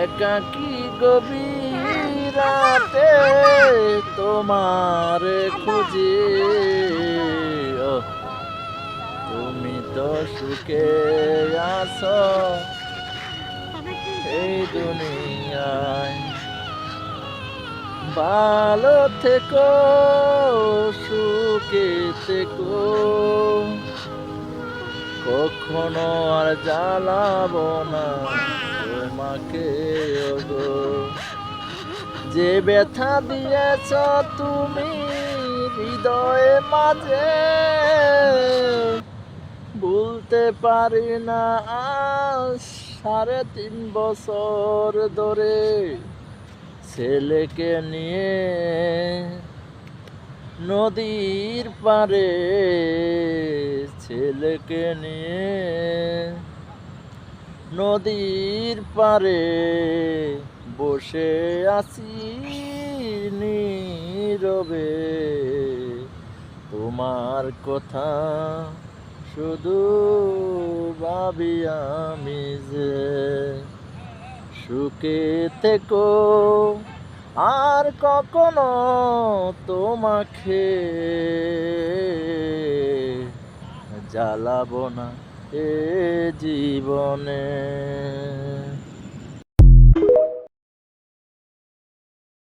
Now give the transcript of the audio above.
একাকী গভীর রাতে তোমার খুঁজি, ও তুমি তো সুখে আছো এই দুনিয়ায়। ভালো থেকো, সুখে থেকো, কখনো আর জ্বালাবো না তোমাকে ওগো। যে ব্যথা দিয়েছ তুমি হৃদয়ে মাঝে, ভুলতে পারি না আজ 3.5 বছর ধরে। ছেলেকে নিয়ে নদীর পাড়ে, ছেলেকে নিয়ে নদীর পাড়ে বসে আছি নীরবে। তোমার কথা শুধু ভাবি আমি যে, সুখে থেকো আর কখনো তোমাকে জ্বালাবো না এ জীবনে।